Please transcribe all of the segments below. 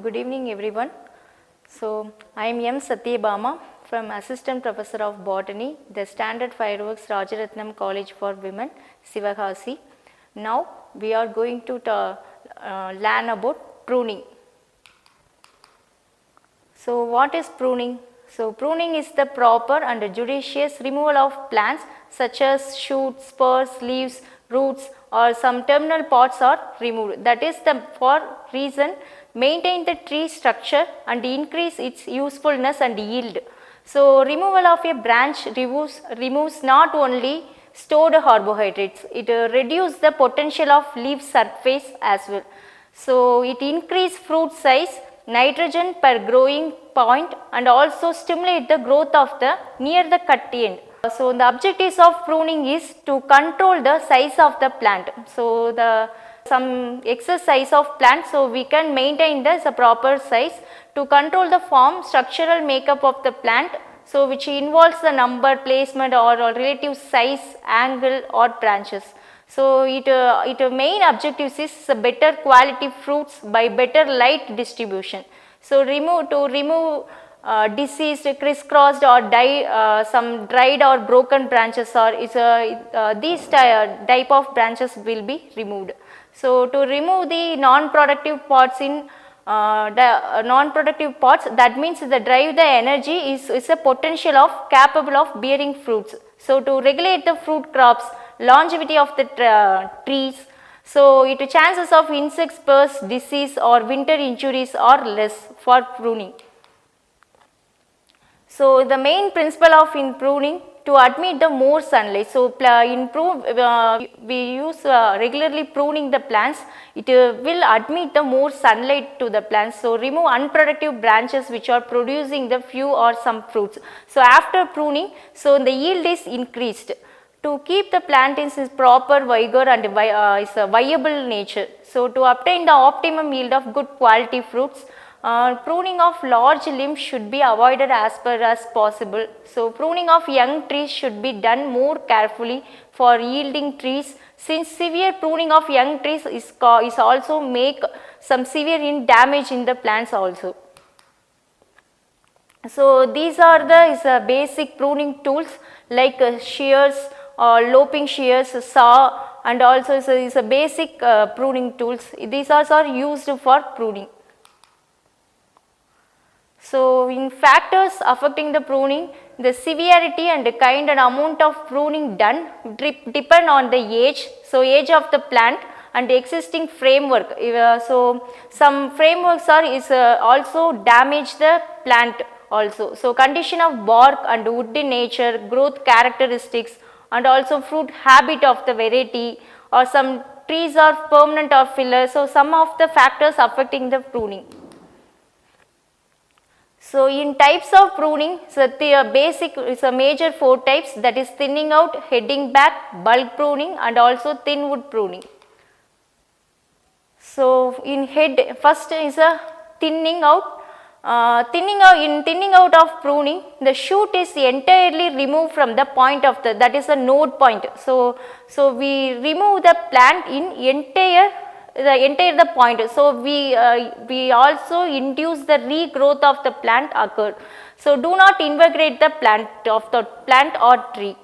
Good evening everyone. So I am M.S.Sathiyabama from Assistant Professor of Botany, the Standard Fireworks Rajaratnam College for Women, Sivagasi. Now we are going to learn about pruning. So what is pruning? So pruning is the proper and judicious removal of plants such as shoots, spurs, leaves, roots or some terminal parts are removed. That is the for reason maintain the tree structure and increase its usefulness and yield. So removal of a branch removes not only stored carbohydrates, it reduces the potential of leaf surface as well. So it increase fruit size, nitrogen per growing point and also stimulate the growth of the near the cut end. So the objectives of pruning is to control the size of the plant. So some excess size of plant, so we can maintain this proper size to control the form, structural makeup of the plant. So which involves the number, placement or relative size, angle or branches. So it main objectives is better quality fruits by better light distribution. So remove diseased, crisscrossed or some dried or broken branches or these type of branches will be removed. So to remove the non-productive parts in non-productive parts, that means the drive the energy is a potential of capable of bearing fruits. So to regulate the fruit crops, longevity of the trees, so it chances of insect spurs, disease or winter injuries are less for pruning. So the main principle of in pruning to admit the more sunlight. So we use regularly pruning the plants, it will admit the more sunlight to the plants. So remove unproductive branches which are producing the few or some fruits. So after pruning, so the yield is increased. To keep the plant in its proper vigor and is a viable nature. So to obtain the optimum yield of good quality fruits, pruning of large limbs should be avoided as far as possible. So pruning of young trees should be done more carefully for yielding trees, since severe pruning of young trees is also make some severe damage in the plants also. So these are the basic pruning tools like shears or loping shears, saw and also is a basic pruning tools. These are used for pruning. So in factors affecting the pruning, the severity and the kind and amount of pruning done depend on the age, so age of the plant and the existing framework. So some frameworks also damage the plant also. So condition of bark and woody nature, growth characteristics and also fruit habit of the variety, or some trees are permanent or filler. So some of the factors affecting the pruning. So in types of pruning, so the basic is a major 4 types, that is thinning out, heading back, bulk pruning and also thin wood pruning. So in first is a thinning out. Thinning out of pruning, the shoot is entirely removed from the point of that is a node point. So we remove the plant in entire the point. So we also induce the regrowth of the plant occurred. So do not invigorate the plant or tree.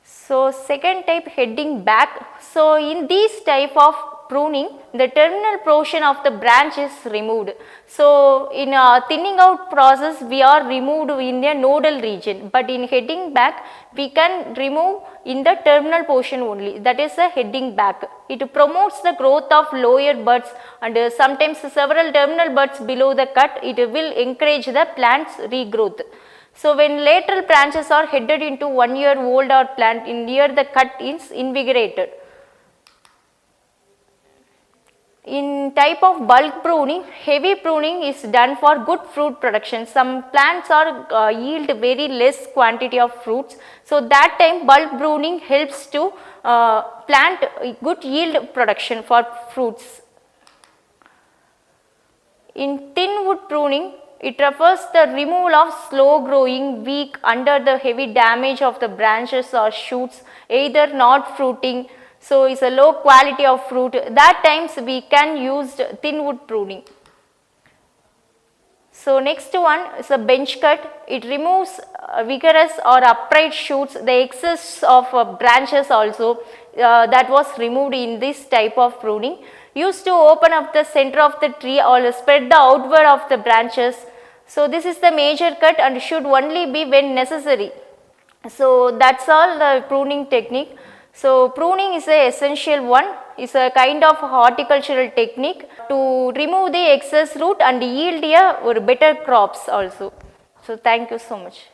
So second type, heading back. So in this type of pruning, the terminal portion of the branch is removed. So in a thinning out process, we are removed in the nodal region, but in heading back, we can remove in the terminal portion only, that is a heading back. It promotes the growth of lower buds and sometimes several terminal buds below the cut, it will encourage the plant's regrowth. So when lateral branches are headed into 1 year old or plant in near the cut is invigorated. In type of bulk pruning, heavy pruning is done for good fruit production. Some plants are yield very less quantity of fruits. So that time bulk pruning helps to plant good yield production for fruits. In thin wood pruning, it refers the removal of slow growing, weak under the heavy damage of the branches or shoots, either not fruiting. So it's a low quality of fruit. That times we can use thin wood pruning. So next one is a bench cut. It removes vigorous or upright shoots, the excess of branches also that was removed in this type of pruning, used to open up the center of the tree or spread the outward of the branches. So this is the major cut and should only be when necessary. So that's all the pruning technique. So pruning is a essential one, is a kind of horticultural technique to remove the excess root and yield a better crops also. So thank you so much.